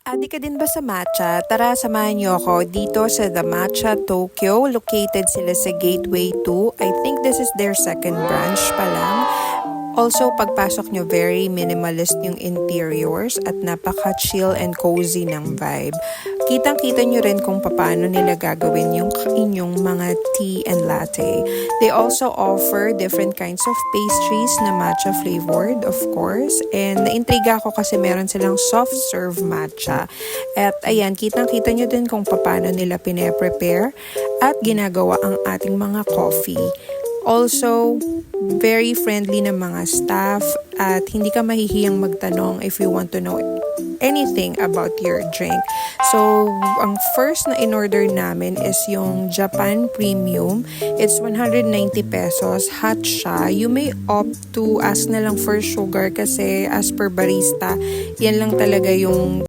Adi ka din ba sa matcha? Tara, samahan niyo ako dito sa The Matcha Tokyo. Located sila sa Gateway 2. I think this is their second branch pa lang. Also, pagpasok nyo, very minimalist yung interiors at napaka-chill and cozy ng vibe. Kitang-kita nyo rin kung paano nila gagawin yung inyong mga tea and latte. They also offer different kinds of pastries na matcha flavored, of course. And naintriga ako kasi meron silang soft serve matcha. At ayan, kitang-kita nyo din kung paano nila pine-prepare at ginagawa ang ating mga coffee. Also, very friendly na mga staff at hindi ka mahihiyang magtanong if you want to know anything about your drink. So, ang first na in-order namin is yung Japan Premium. It's 190 pesos. Hot siya. You may opt to ask na lang for sugar kasi as per barista, yan lang talaga yung